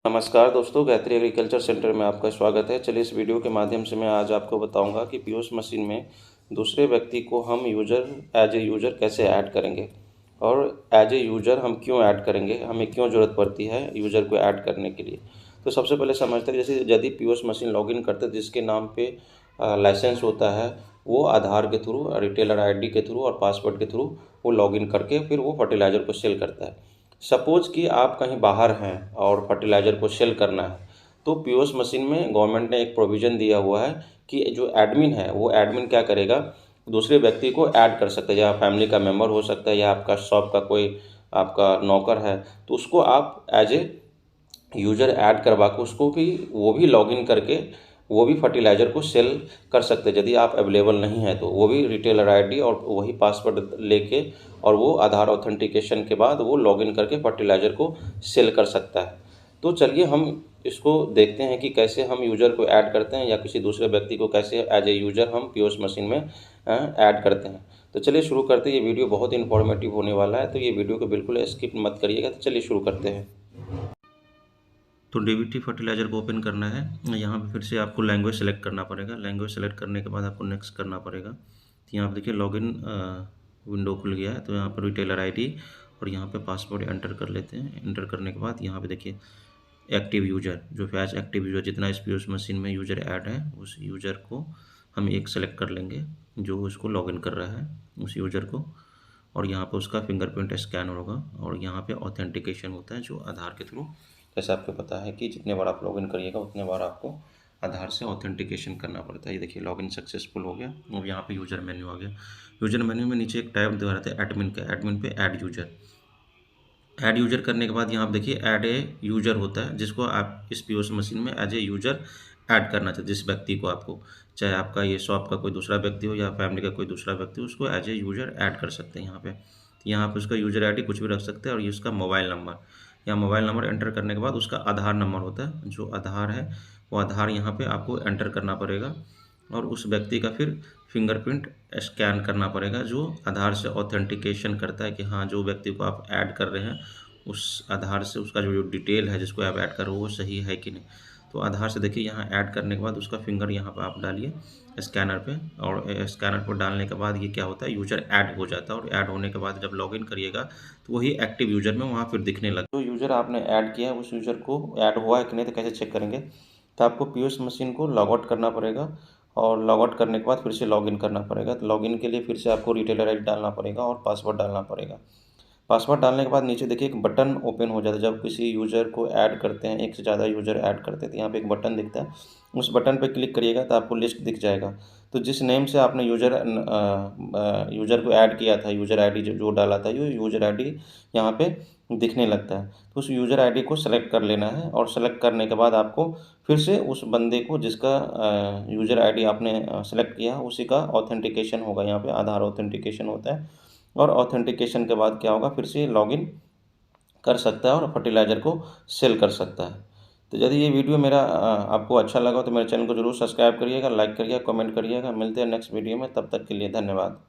नमस्कार दोस्तों, Gayatri agriculture centre में आपका स्वागत है। चलिए इस वीडियो के माध्यम से मैं आज आपको बताऊंगा कि पीओएस मशीन में दूसरे व्यक्ति को हम एज ए यूज़र कैसे ऐड करेंगे और एज ए यूज़र हम क्यों ऐड करेंगे, हमें क्यों ज़रूरत पड़ती है यूज़र को ऐड करने के लिए। तो सबसे पहले समझते हैं, जैसे यदि पीओएस मशीन लॉगिन करते हैं जिसके नाम पे लाइसेंस होता है, वो आधार के थ्रू, रिटेलर आईडी के थ्रू और पासवर्ड के थ्रू वो लॉगिन करके फिर वो फर्टिलाइज़र को सेल करता है। सपोज़ कि आप कहीं बाहर हैं और फर्टिलाइज़र को सेल करना है, तो पीओएस मशीन में गवर्नमेंट ने एक प्रोविज़न दिया हुआ है कि जो एडमिन है वो एडमिन क्या करेगा, दूसरे व्यक्ति को ऐड कर सकता है, या फैमिली का मेंबर हो सकता है या आपका शॉप का कोई आपका नौकर है, तो उसको आप एज ए यूज़र ऐड करवा के उसको भी वो भी लॉगिन करके वो भी फर्टिलाइज़र को सेल कर सकते हैं। यदि आप अवेलेबल नहीं हैं तो वो भी रिटेलर आईडी और वही पासवर्ड लेके और वो आधार ऑथेंटिकेशन के बाद वो लॉगिन करके फर्टिलाइज़र को सेल कर सकता है। तो चलिए हम इसको देखते हैं कि कैसे हम यूज़र को ऐड करते हैं या किसी दूसरे व्यक्ति को कैसे एज ए यूज़र हम पीओएस मशीन में ऐड करते हैं। तो चलिए शुरू करते हैं। ये वीडियो बहुत इन्फॉर्मेटिव होने वाला है, तो ये वीडियो को बिल्कुल स्किप मत करिएगा। तो चलिए शुरू करते हैं। तो डीबीटी फर्टिलाइज़र को ओपन करना है। यहाँ पे फिर से आपको लैंग्वेज सेलेक्ट करना पड़ेगा। लैंग्वेज सेलेक्ट करने के बाद आपको नेक्स्ट करना पड़ेगा। तो यहाँ पे देखिए लॉगिन विंडो खुल गया है। तो यहाँ पर रिटेलर आईडी और यहाँ पे पासवर्ड एंटर कर लेते हैं। एंटर करने के बाद यहाँ पे देखिए एक्टिव यूज़र, जो फैच एक्टिव यूज़र जितना इस पीओएस मशीन में यूज़र ऐड है उस यूज़र को हम एक सेलेक्ट कर लेंगे जो उसको लॉगिन कर रहा है उस यूज़र को। और यहाँ पे उसका फिंगरप्रिंट स्कैन होगा और यहाँ पे ऑथेंटिकेशन होता है जो आधार के थ्रू, जैसे आपको पता है कि जितने बार आप लॉगिन करिएगा उतने बार आपको आधार से ऑथेंटिकेशन करना पड़ता है। ये देखिए लॉगिन सक्सेसफुल हो गया। अब यहाँ पे यूज़र मेन्यू आ गया। यूज़र मेन्यू में नीचे एक टैब दिखा रहता है एडमिन का, एडमिन पे ऐड यूज़र। ऐड यूज़र करने के बाद यहाँ पे देखिए ऐड ए यूज़र होता है जिसको आप इस पीओएस मशीन में एज ए यूज़र ऐड करना चाहते, जिस व्यक्ति को आपको, चाहे आपका ये शॉप का कोई दूसरा व्यक्ति हो या फैमिली का कोई दूसरा व्यक्ति हो, उसको एज ए यूज़र ऐड कर सकते हैं। यहाँ पे उसका यूज़र आईडी कुछ भी रख सकते हैं और ये उसका मोबाइल नंबर, या मोबाइल नंबर एंटर करने के बाद उसका आधार नंबर होता है, जो आधार है वो आधार यहाँ पे आपको एंटर करना पड़ेगा और उस व्यक्ति का फिर फिंगरप्रिंट स्कैन करना पड़ेगा जो आधार से ऑथेंटिकेशन करता है कि हाँ जो व्यक्ति को आप ऐड कर रहे हैं उस आधार से उसका जो डिटेल है जिसको आप ऐड कर रहे हो वो सही है कि नहीं। तो आधार से देखिए यहाँ ऐड करने के बाद उसका फिंगर यहाँ पर आप डालिए स्कैनर पे, और स्कैनर पर डालने के बाद ये क्या होता है, यूज़र ऐड हो जाता है। और ऐड होने के बाद जब लॉगिन करिएगा तो वही एक्टिव यूज़र में वहाँ फिर दिखने लगा। जो यूज़र आपने ऐड किया है उस यूज़र को ऐड हुआ है कि नहीं तो कैसे चेक करेंगे, तो आपको पीओएस मशीन को लॉग आउट करना पड़ेगा और लॉग आउट करने के बाद फिर से लॉगिन करना पड़ेगा। तो लॉगिन के लिए फिर से आपको रिटेलर आईडी डालना पड़ेगा और पासवर्ड डालना पड़ेगा। पासवर्ड डालने के बाद नीचे देखिए एक बटन ओपन हो जाता है। जब किसी यूज़र को ऐड करते हैं, एक से ज़्यादा यूज़र ऐड करते हैं, तो यहाँ पे एक बटन दिखता है, उस बटन पे क्लिक करिएगा तो आपको लिस्ट दिख जाएगा। तो जिस नेम से आपने यूज़र को ऐड किया था, यूज़र आईडी जो डाला था, ये यूज़र आईडी यहाँ पे दिखने लगता है। तो उस यूज़र आईडी को सेलेक्ट कर लेना है और सेलेक्ट करने के बाद आपको फिर से उस बंदे को जिसका यूज़र आईडी आपने सेलेक्ट किया उसी का ऑथेंटिकेशन होगा। यहाँ पे आधार ऑथेंटिकेशन होता है और ऑथेंटिकेशन के बाद क्या होगा, फिर से लॉगिन कर सकता है और फर्टिलाइज़र को सेल कर सकता है। तो यदि ये वीडियो मेरा आपको अच्छा लगा तो मेरे चैनल को ज़रूर सब्सक्राइब करिएगा, लाइक करिएगा, कमेंट करिएगा। मिलते हैं नेक्स्ट वीडियो में, तब तक के लिए धन्यवाद।